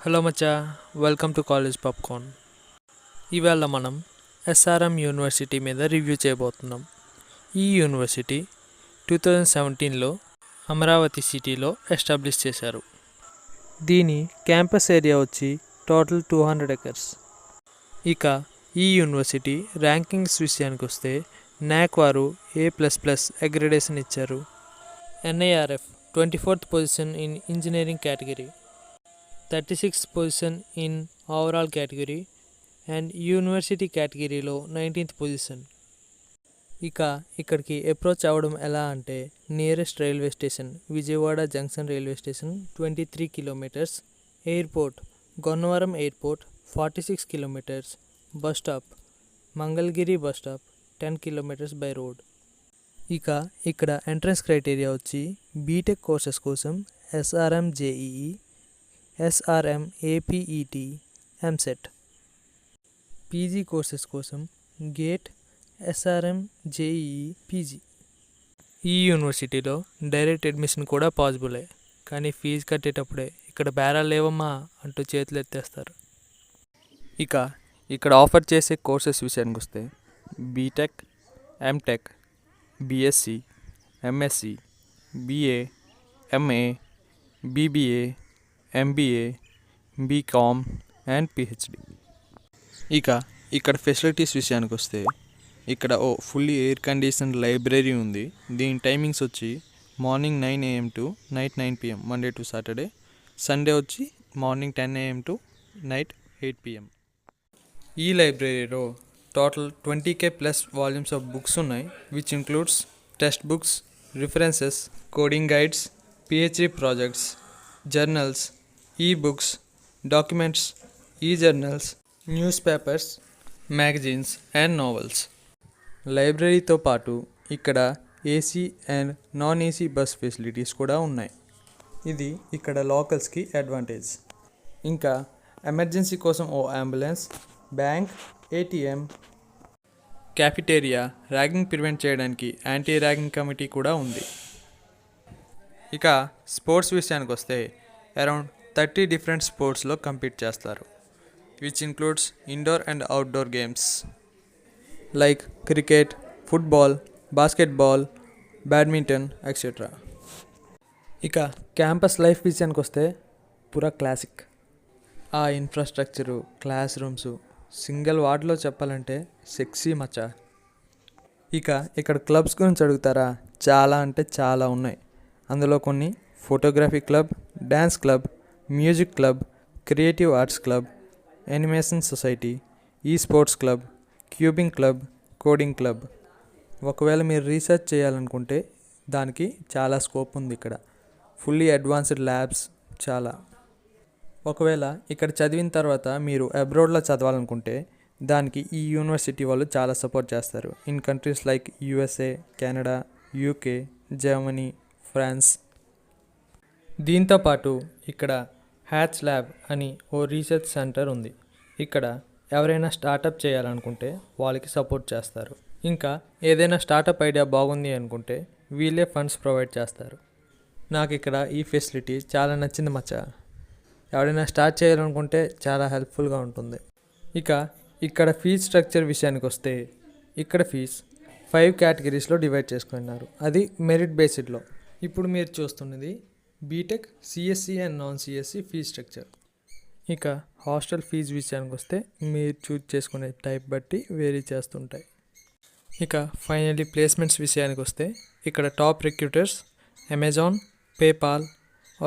Hello Maccha, welcome to college popcorn. ఇవాళ మనం SRM university మీద రివ్యూ చేయబోతున్నాం. ఈ యూనివర్సిటీ 2017లో అమరావతి సిటీలో ఎస్టాబ్లిష్ చేశారు. దీని క్యాంపస్ ఏరియా వచ్చి టోటల్ 200 acres. ఇక ఈ యూనివర్సిటీ ర్యాంకింగ్స్ విషయానికి వస్తే నాక్ వారు A++ అగ్రిడేషన్ ఇచ్చారు. NIRF 24th position in engineering category, 36th position in overall category and university కేటగిరీలో 19th పొజిషన్. ఇక ఇక్కడికి అప్రోచ్ అవ్వడం ఎలా అంటే nearest railway station Vijayawada junction railway station 23 kilometers, airport Gannavaram airport 46 kilometers, bus stop Mangalagiri bus stop 10 kilometers by road. ఇక ఇక్కడ entrance criteria వచ్చి BTech courses కోసం SRM JEE, SRM APET, MSET. PG courses కోసం గేట్, SRM JEE PG. ఈ యూనివర్సిటీలో direct admission కూడా పాసిబులే, కానీ fee కట్టేటప్పుడే ఇక్కడ బేరాలు లేవమ్మా అంటూ చేతులు ఎత్తేస్తారు. ఇక ఇక్కడ ఆఫర్ చేసే కోర్సెస్ విషయానికి వస్తే BTech, MTech, BSc, MSc, BA, MA, BBA, MBA, BCom and PhD. ఇక ఇక్కడ ఫెసిలిటీస్ విషయానికి వస్తే ఇక్కడ ఫుల్లీ ఎయిర్ కండిషన్ లైబ్రరీ ఉంది. దీని టైమింగ్స్ వచ్చి morning 9 AM to night 9 PM, Monday to Saturday. Sunday వచ్చి morning 10 AM to night 8 PM. ఈ లైబ్రరీలో total 20K+ volumes of books ఉన్నాయి, which includes text books, references, coding guides, PhD projects, journals, e books, documents, e journals, news papers, magazines and novels. లైబ్రరీతో పాటు ఇక్కడ AC and non AC bus facilities కూడా ఉన్నాయి. ఇది ఇక్కడ లోకల్స్కి అడ్వాంటేజ్. ఇంకా ఎమర్జెన్సీ కోసం ambulance, bank, ATM, cafeteria, ragging prevent చేయడానికి యాంటీ ర్యాగింగ్ కమిటీ కూడా ఉంది. ఇక స్పోర్ట్స్ విషయానికి వస్తే అరౌండ్ 30 డిఫరెంట్ స్పోర్ట్స్లో కంపీట్ చేస్తారు, which includes indoor and outdoor games like cricket, football, basketball, badminton etcetera. ఇక క్యాంపస్ లైఫ్ విషయానికి వస్తే పూరా క్లాసిక్. ఆ ఇన్ఫ్రాస్ట్రక్చరు, క్లాస్ రూమ్స్ సింగిల్ వార్డ్లో చెప్పాలంటే సెక్సీ మచ్చా. ఇక ఇక్కడ క్లబ్స్ గురించి అడుగుతారా, చాలా అంటే చాలా ఉన్నాయి. అందులో కొన్ని photography club, dance club, music club, creative arts club, animation society, esports club, cubing club, coding club. ఒకవేళ మీరు రీసెర్చ్ చేయాలనుకుంటే దానికి చాలా స్కోప్ ఉంది ఇక్కడ. ఫుల్లీ అడ్వాన్స్డ్ ల్యాబ్స్ చాలా. ఒకవేళ ఇక్కడ చదివిన తర్వాత మీరు అబ్రాడ్లో చదవాలనుకుంటే దానికి ఈ యూనివర్సిటీ వాళ్ళు చాలా సపోర్ట్ చేస్తారు. In countries like USA, Canada, UK, Germany, France. దీంతోపాటు ఇక్కడ హ్యాచ్ ల్యాబ్ అని ఓ రీసెర్చ్ సెంటర్ ఉంది. ఇక్కడ ఎవరైనా స్టార్టప్ చేయాలనుకుంటే వాళ్ళకి సపోర్ట్ చేస్తారు. ఇంకా ఏదైనా స్టార్టప్ ఐడియా బాగుంది అనుకుంటే వీళ్ళే ఫండ్స్ ప్రొవైడ్ చేస్తారు. నాకు ఇక్కడ ఈ ఫెసిలిటీ చాలా నచ్చింది మచ్చా. ఎవరైనా స్టార్ట్ చేయాలనుకుంటే చాలా హెల్ప్ఫుల్గా ఉంటుంది. ఇక ఇక్కడ ఫీజ్ స్ట్రక్చర్ విషయానికి వస్తే ఇక్కడ ఫీజ్ 5 కేటగిరీస్లో డివైడ్ చేసుకున్నారు, అది మెరిట్ బేస్డ్లో. ఇప్పుడు మీరు చూస్తున్నది BTech, CSE and non CSE fees structure. ఇక హాస్టల్ ఫీజు విషయానికి వస్తే మీరు చూజ్ చేసుకునే టైప్ బట్టి వేరీ చేస్తుంటాయి. ఇక ఫైనల్లీ ప్లేస్మెంట్స్ విషయానికి వస్తే ఇక్కడ top recruiters Amazon, PayPal,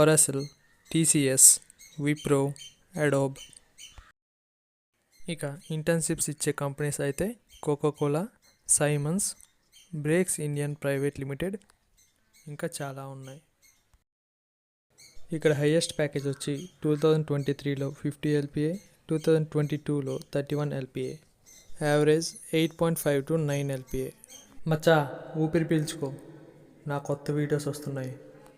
Oracle, TCS, Wipro, Adobe. ఇక ఇంటర్న్షిప్స్ ఇచ్చే కంపెనీస్ అయితే Coca Cola, Siemens, Brakes Indian private limited, ఇంకా చాలా ఉన్నాయి. ఇక్కడ హైయెస్ట్ ప్యాకేజ్ వచ్చి 2023లో 50 LPA, 2022లో 31 LPA, యావరేజ్ 8.5 to 9 LPA. మచ్చా ఊపిరి పీల్చుకో, నా కొత్త వీడియోస్ వస్తున్నాయి.